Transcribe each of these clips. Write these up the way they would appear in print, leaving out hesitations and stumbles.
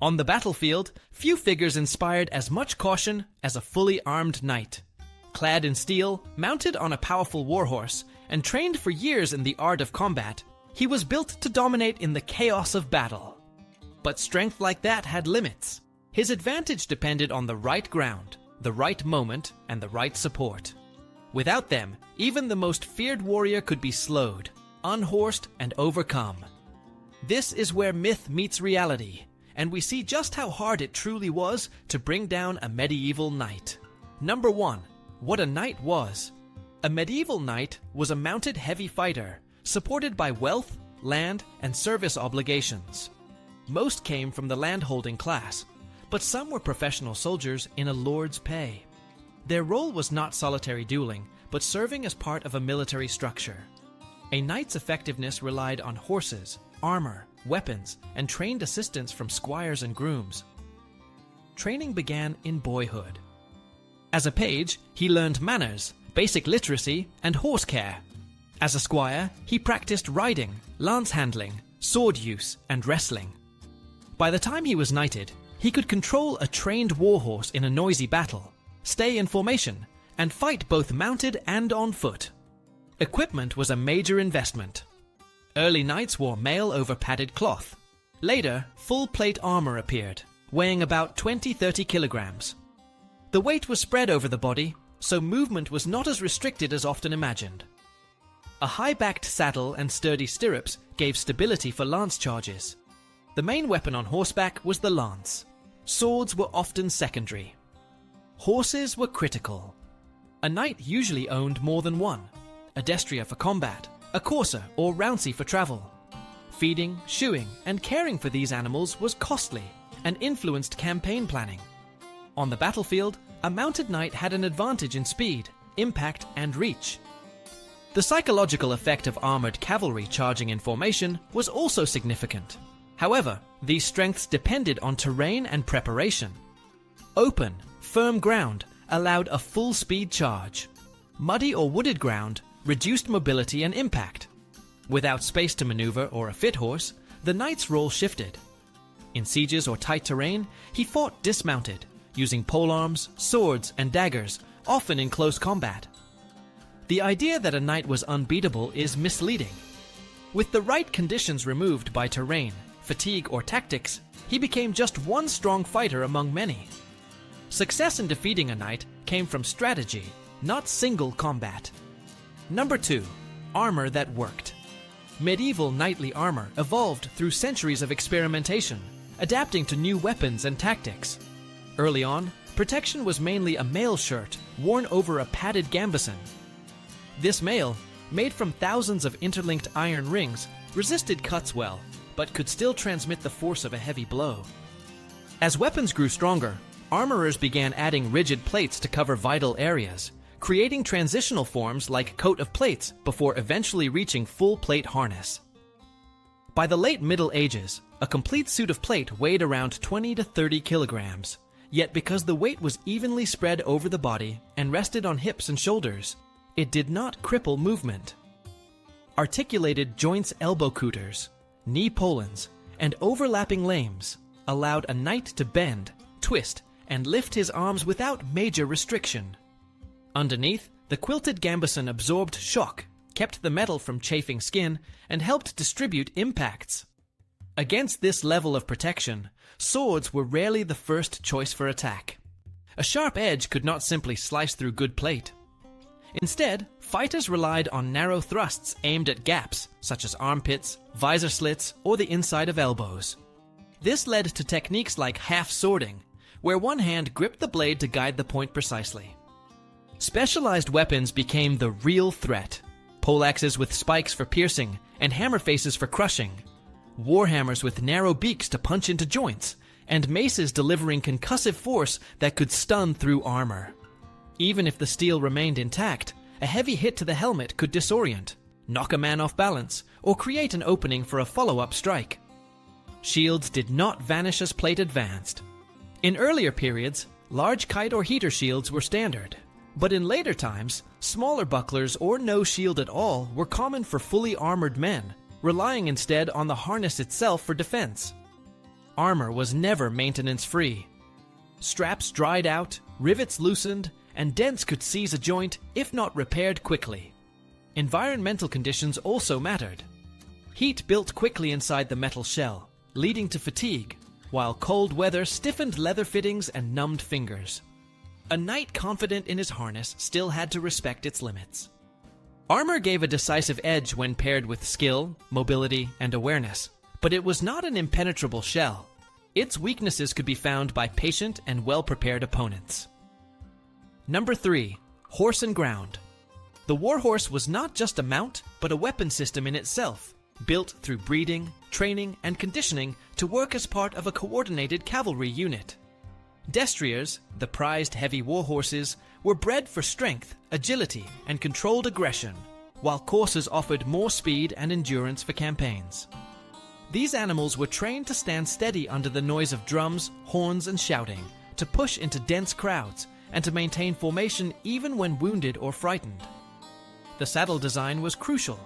On the battlefield, few figures inspired as much caution as a fully armed knight. Clad in steel, mounted on a powerful warhorse, and trained for years in the art of combat, he was built to dominate in the chaos of battle. But strength like that had limits. His advantage depended on the right ground, the right moment, and the right support. Without them, even the most feared warrior could be slowed, unhorsed, and overcome. This is where myth meets reality, and we see just how hard it truly was to bring down a medieval knight. Number 1. What a knight was. A medieval knight was a mounted heavy fighter, supported by wealth, land, and service obligations. Most came from the landholding class, but some were professional soldiers in a lord's pay. Their role was not solitary dueling, but serving as part of a military structure. A knight's effectiveness relied on horses, armor, weapons, and trained assistance from squires and grooms. Training began in boyhood. As a page, he learned manners, basic literacy, and horse care. As a squire, he practiced riding, lance handling, sword use, and wrestling. By the time he was knighted, he could control a trained warhorse in a noisy battle, stay in formation, and fight both mounted and on foot. Equipment was a major investment. Early knights wore mail over padded cloth. Later, full plate armor appeared, weighing about 20-30 kilograms. The weight was spread over the body, so movement was not as restricted as often imagined. A high-backed saddle and sturdy stirrups gave stability for lance charges. The main weapon on horseback was the lance. Swords were often secondary. Horses were critical. A knight usually owned more than one: a destrier for combat, a courser or rouncey for travel. Feeding, shoeing, and caring for these animals was costly and influenced campaign planning. On the battlefield, a mounted knight had an advantage in speed, impact, and reach. The psychological effect of armored cavalry charging in formation was also significant. However, these strengths depended on terrain and preparation. Open, firm ground allowed a full-speed charge. Muddy or wooded ground reduced mobility and impact. Without space to maneuver or a fit horse, the knight's role shifted. In sieges or tight terrain, he fought dismounted, using polearms, swords, and daggers, often in close combat. The idea that a knight was unbeatable is misleading. With the right conditions removed by terrain, fatigue, or tactics, he became just one strong fighter among many. Success in defeating a knight came from strategy, not single combat. Number 2. Armor that worked. Medieval knightly armor evolved through centuries of experimentation, adapting to new weapons and tactics. Early on, protection was mainly a mail shirt worn over a padded gambeson. This mail, made from thousands of interlinked iron rings, resisted cuts well, but could still transmit the force of a heavy blow. As weapons grew stronger, armorers began adding rigid plates to cover vital areas, creating transitional forms like coat of plates before eventually reaching full plate harness. By the late Middle Ages, a complete suit of plate weighed around 20 to 30 kilograms. Yet because the weight was evenly spread over the body and rested on hips and shoulders, it did not cripple movement. Articulated joints, elbow couters, knee polans, and overlapping lames allowed a knight to bend, twist, and lift his arms without major restriction. Underneath, the quilted gambeson absorbed shock, kept the metal from chafing skin, and helped distribute impacts. Against this level of protection, swords were rarely the first choice for attack. A sharp edge could not simply slice through good plate. Instead, fighters relied on narrow thrusts aimed at gaps, such as armpits, visor slits, or the inside of elbows. This led to techniques like half-swording, where one hand gripped the blade to guide the point precisely. Specialized weapons became the real threat. Poleaxes with spikes for piercing, and hammer faces for crushing. Warhammers with narrow beaks to punch into joints, and maces delivering concussive force that could stun through armor. Even if the steel remained intact, a heavy hit to the helmet could disorient, knock a man off balance, or create an opening for a follow-up strike. Shields did not vanish as plate advanced. In earlier periods, large kite or heater shields were standard, but in later times, smaller bucklers or no shield at all were common for fully armored men, relying instead on the harness itself for defense. armor was never maintenance-free. Straps dried out, rivets loosened, and dents could seize a joint if not repaired quickly. Environmental conditions also mattered. Heat built quickly inside the metal shell, leading to fatigue, while cold weather stiffened leather fittings and numbed fingers. A knight confident in his harness still had to respect its limits. Armor gave a decisive edge when paired with skill, mobility, and awareness, but it was not an impenetrable shell. Its weaknesses could be found by patient and well-prepared opponents. Number 3. Horse and ground. The warhorse was not just a mount, but a weapon system in itself, built through breeding, training, and conditioning to work as part of a coordinated cavalry unit. Destriers, the prized heavy warhorses, were bred for strength, agility, and controlled aggression, while coursers offered more speed and endurance for campaigns. These animals were trained to stand steady under the noise of drums, horns, and shouting, to push into dense crowds, and to maintain formation even when wounded or frightened. The saddle design was crucial.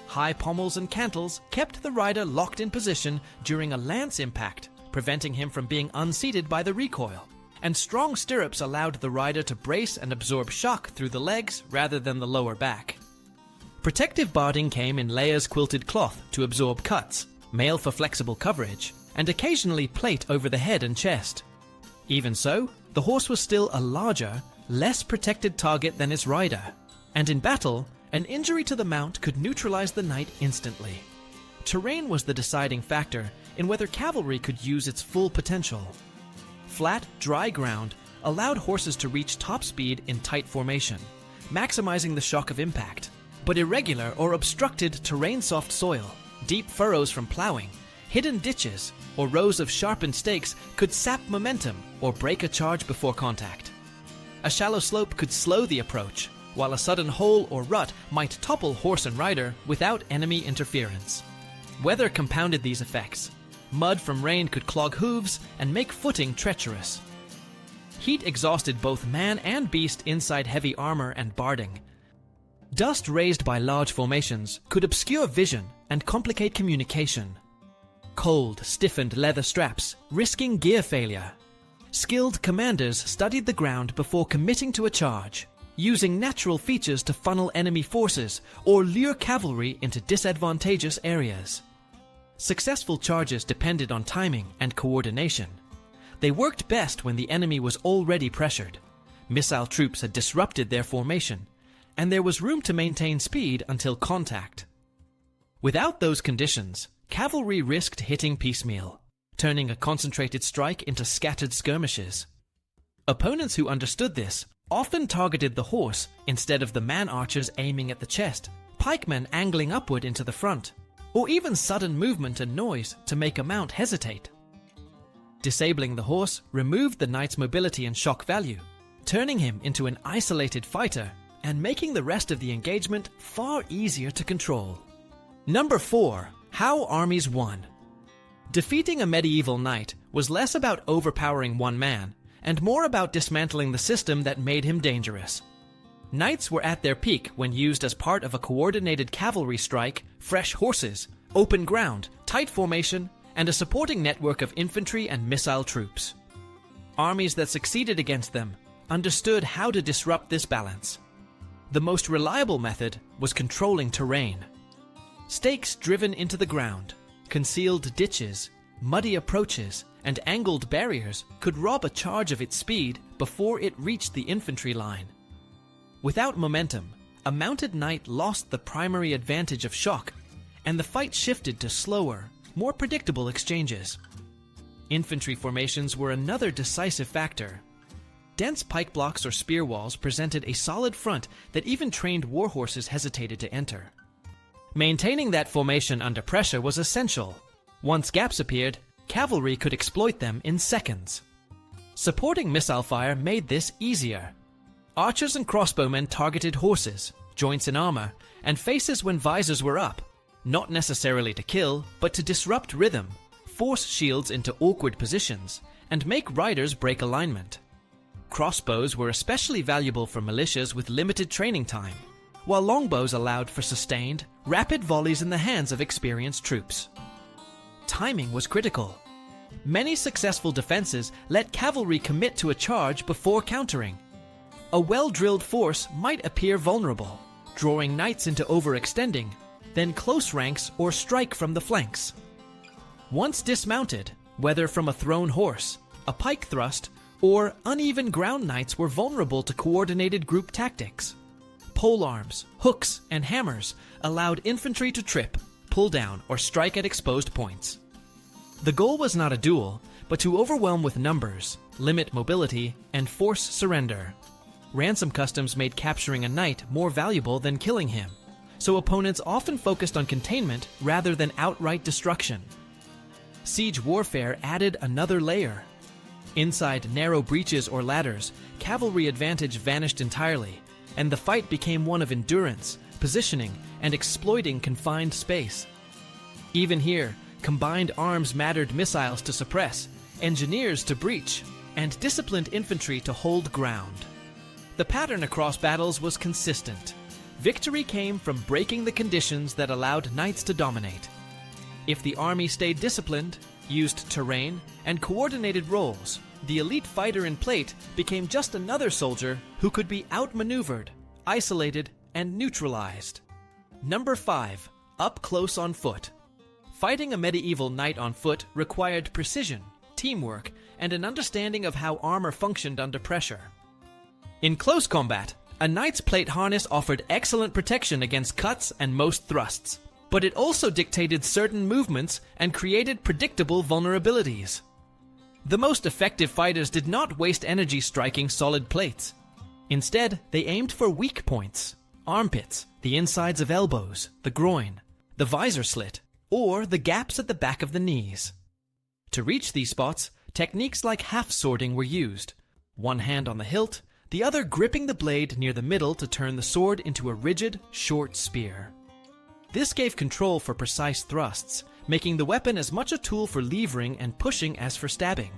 High pommels and cantles kept the rider locked in position during a lance impact, preventing him from being unseated by the recoil, and strong stirrups allowed the rider to brace and absorb shock through the legs rather than the lower back. Protective barding came in layers quilted cloth to absorb cuts, mail for flexible coverage, and occasionally plate over the head and chest. Even so, the horse was still a larger, less protected target than its rider, and in battle, an injury to the mount could neutralize the knight instantly. Terrain was the deciding factor in whether cavalry could use its full potential. Flat, dry ground allowed horses to reach top speed in tight formation, maximizing the shock of impact. But irregular or obstructed terrain-soft soil, deep furrows from plowing, hidden ditches, or rows of sharpened stakes could sap momentum or break a charge before contact. A shallow slope could slow the approach, while a sudden hole or rut might topple horse and rider without enemy interference. Weather compounded these effects. Mud from rain could clog hooves and make footing treacherous. Heat exhausted both man and beast inside heavy armor and barding. Dust raised by large formations could obscure vision and complicate communication. Cold, stiffened leather straps, risking gear failure. Skilled commanders studied the ground before committing to a charge, using natural features to funnel enemy forces or lure cavalry into disadvantageous areas. Successful charges depended on timing and coordination. They worked best when the enemy was already pressured. Missile troops had disrupted their formation, and there was room to maintain speed until contact. Without those conditions, cavalry risked hitting piecemeal, turning a concentrated strike into scattered skirmishes. Opponents who understood this often targeted the horse instead of the man-archers aiming at the chest, pikemen angling upward into the front, or even sudden movement and noise to make a mount hesitate. Disabling the horse removed the knight's mobility and shock value, turning him into an isolated fighter and making the rest of the engagement far easier to control. Number 4. How armies won. Defeating a medieval knight was less about overpowering one man and more about dismantling the system that made him dangerous. Knights were at their peak when used as part of a coordinated cavalry strike, fresh horses, open ground, tight formation, and a supporting network of infantry and missile troops. Armies that succeeded against them understood how to disrupt this balance. The most reliable method was controlling terrain. Stakes driven into the ground, concealed ditches, muddy approaches, and angled barriers could rob a charge of its speed before it reached the infantry line. Without momentum, a mounted knight lost the primary advantage of shock, and the fight shifted to slower, more predictable exchanges. Infantry formations were another decisive factor. Dense pike blocks or spear walls presented a solid front that even trained warhorses hesitated to enter. Maintaining that formation under pressure was essential. Once gaps appeared, cavalry could exploit them in seconds. Supporting missile fire made this easier. Archers and crossbowmen targeted horses, joints in armor, and faces when visors were up, not necessarily to kill, but to disrupt rhythm, force shields into awkward positions, and make riders break alignment. Crossbows were especially valuable for militias with limited training time, while longbows allowed for sustained, rapid volleys in the hands of experienced troops. Timing was critical. Many successful defenses let cavalry commit to a charge before countering. A well-drilled force might appear vulnerable, drawing knights into overextending, then close ranks or strike from the flanks. Once dismounted, whether from a thrown horse, a pike thrust, or uneven ground knights were vulnerable to coordinated group tactics. Polearms, hooks, and hammers allowed infantry to trip, pull down, or strike at exposed points. The goal was not a duel, but to overwhelm with numbers, limit mobility, and force surrender. Ransom customs made capturing a knight more valuable than killing him, so opponents often focused on containment rather than outright destruction. Siege warfare added another layer. Inside narrow breaches or ladders, cavalry advantage vanished entirely, and the fight became one of endurance, positioning, and exploiting confined space. Even here, combined arms mattered: missiles to suppress, engineers to breach, and disciplined infantry to hold ground. The pattern across battles was consistent. Victory came from breaking the conditions that allowed knights to dominate. If the army stayed disciplined, used terrain, and coordinated roles, the elite fighter in plate became just another soldier who could be outmaneuvered, isolated, and neutralized. Number 5. Up close on foot. Fighting a medieval knight on foot required precision, teamwork, and an understanding of how armor functioned under pressure. In close combat, a knight's plate harness offered excellent protection against cuts and most thrusts, but it also dictated certain movements and created predictable vulnerabilities. The most effective fighters did not waste energy striking solid plates. Instead, they aimed for weak points: armpits, the insides of elbows, the groin, the visor slit, or the gaps at the back of the knees. To reach these spots, techniques like half-swording were used: one hand on the hilt, the other gripping the blade near the middle to turn the sword into a rigid, short spear. This gave control for precise thrusts, making the weapon as much a tool for levering and pushing as for stabbing.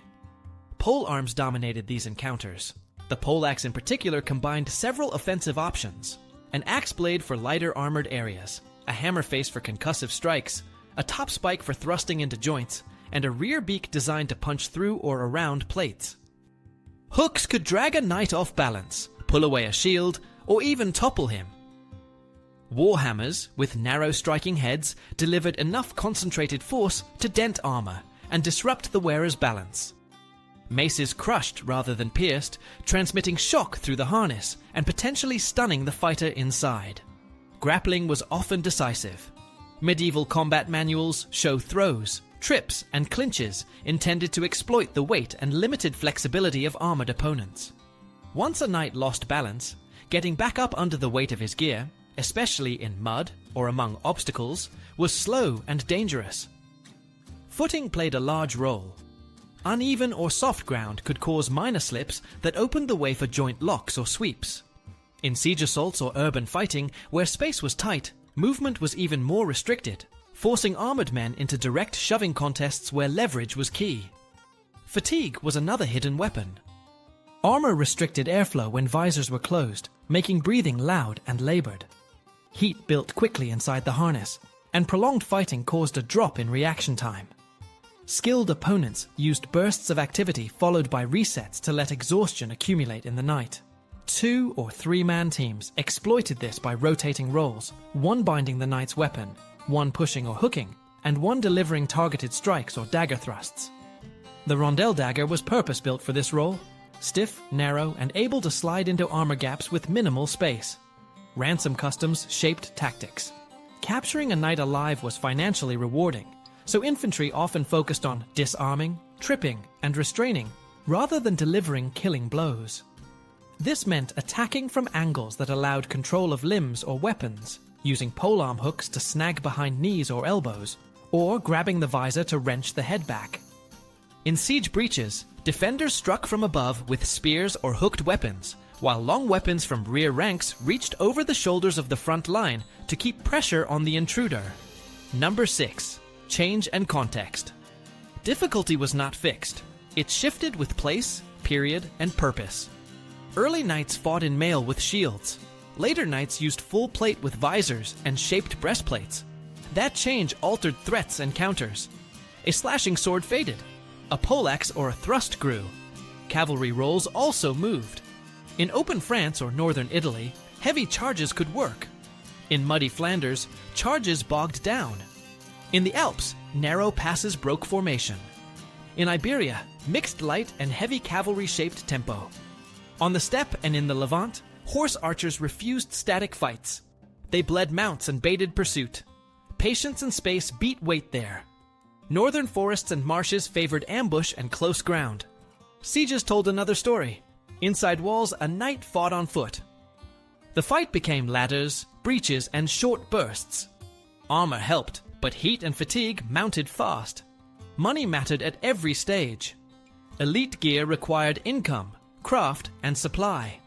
Polearms dominated these encounters. The poleaxe in particular combined several offensive options: an axe blade for lighter armored areas, a hammer face for concussive strikes, a top spike for thrusting into joints, and a rear beak designed to punch through or around plates. Hooks could drag a knight off balance, pull away a shield, or even topple him. Warhammers, with narrow striking heads, delivered enough concentrated force to dent armor and disrupt the wearer's balance. Maces crushed rather than pierced, transmitting shock through the harness and potentially stunning the fighter inside. Grappling was often decisive. Medieval combat manuals show throws, trips, and clinches intended to exploit the weight and limited flexibility of armored opponents. Once a knight lost balance, getting back up under the weight of his gear, especially in mud or among obstacles, was slow and dangerous. Footing played a large role. Uneven or soft ground could cause minor slips that opened the way for joint locks or sweeps. In siege assaults or urban fighting, where space was tight, movement was even more restricted, forcing armored men into direct shoving contests where leverage was key. Fatigue was another hidden weapon. Armor restricted airflow when visors were closed, making breathing loud and labored. Heat built quickly inside the harness, and prolonged fighting caused a drop in reaction time. Skilled opponents used bursts of activity followed by resets to let exhaustion accumulate in the night. 2- or 3-man teams exploited this by rotating roles, one binding the knight's weapon, one pushing or hooking, and one delivering targeted strikes or dagger thrusts. The rondel dagger was purpose-built for this role: stiff, narrow, and able to slide into armor gaps with minimal space. Ransom customs shaped tactics. Capturing a knight alive was financially rewarding, so infantry often focused on disarming, tripping, and restraining, rather than delivering killing blows. This meant attacking from angles that allowed control of limbs or weapons, using polearm hooks to snag behind knees or elbows, or grabbing the visor to wrench the head back. In siege breaches, defenders struck from above with spears or hooked weapons, while long weapons from rear ranks reached over the shoulders of the front line to keep pressure on the intruder. Number 6. Change and context. Difficulty was not fixed. It shifted with place, period, and purpose. Early knights fought in mail with shields. Later knights used full plate with visors and shaped breastplates. That change altered threats and counters. A slashing sword faded. A poleaxe or a thrust grew. Cavalry rolls also moved. In open France or northern Italy, heavy charges could work. In muddy Flanders, charges bogged down. In the Alps, narrow passes broke formation. In Iberia, mixed light and heavy cavalry shaped tempo. On the steppe and in the Levant, horse archers refused static fights. They bled mounts and baited pursuit. Patience and space beat weight there. Northern forests and marshes favored ambush and close ground. Sieges told another story. Inside walls, a knight fought on foot. The fight became ladders, breaches, and short bursts. Armor helped, but heat and fatigue mounted fast. Money mattered at every stage. Elite gear required income, craft, and supply.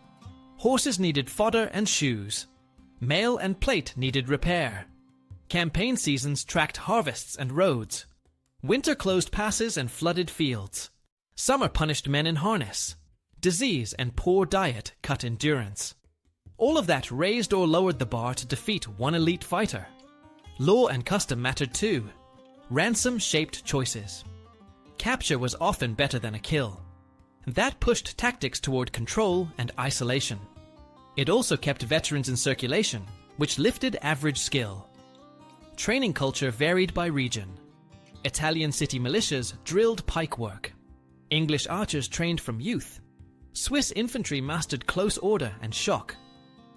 Horses needed fodder and shoes. Mail and plate needed repair. Campaign seasons tracked harvests and roads. Winter closed passes and flooded fields. Summer punished men in harness. Disease and poor diet cut endurance. All of that raised or lowered the bar to defeat one elite fighter. Law and custom mattered too. Ransom shaped choices. Capture was often better than a kill. That pushed tactics toward control and isolation. It also kept veterans in circulation, which lifted average skill. Training culture varied by region. Italian city militias drilled pike work. English archers trained from youth. Swiss infantry mastered close order and shock.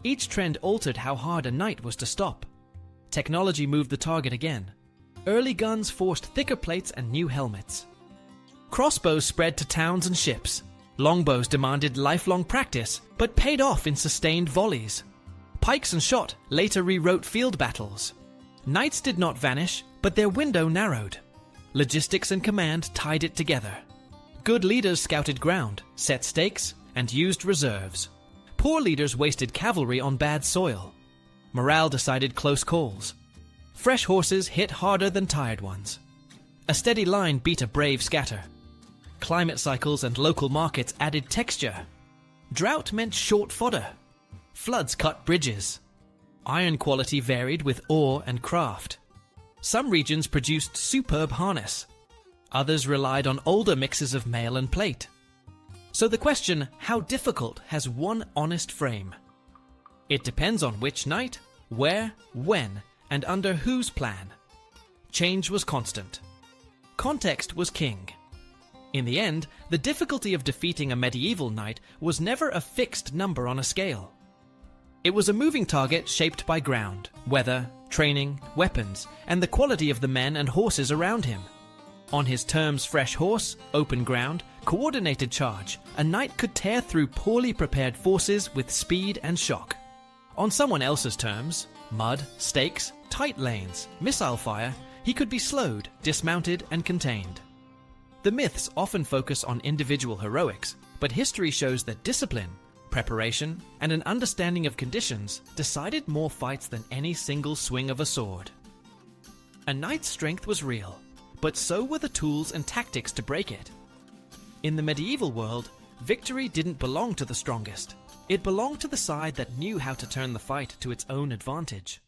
Each trend altered how hard a knight was to stop. Technology moved the target again. Early guns forced thicker plates and new helmets. Crossbows spread to towns and ships. Longbows demanded lifelong practice, but paid off in sustained volleys. Pikes and shot later rewrote field battles. Knights did not vanish, but their window narrowed. Logistics and command tied it together. Good leaders scouted ground, set stakes, and used reserves. Poor leaders wasted cavalry on bad soil. Morale decided close calls. Fresh horses hit harder than tired ones. A steady line beat a brave scatter. Climate cycles and local markets added texture. Drought meant short fodder. Floods cut bridges. Iron quality varied with ore and craft. Some regions produced superb harness. Others relied on older mixes of mail and plate. So the question, how difficult, has one honest frame. It depends on which knight, where, when, and under whose plan. Change was constant. Context was king. In the end, the difficulty of defeating a medieval knight was never a fixed number on a scale. It was a moving target shaped by ground, weather, training, weapons, and the quality of the men and horses around him. On his terms fresh horse, open ground, coordinated charge, a knight could tear through poorly prepared forces with speed and shock. On someone else's terms, mud, stakes, tight lanes, missile fire, he could be slowed, dismounted, and contained. The myths often focus on individual heroics, but history shows that discipline, preparation, and an understanding of conditions decided more fights than any single swing of a sword. A knight's strength was real, but so were the tools and tactics to break it. In the medieval world, victory didn't belong to the strongest. It belonged to the side that knew how to turn the fight to its own advantage.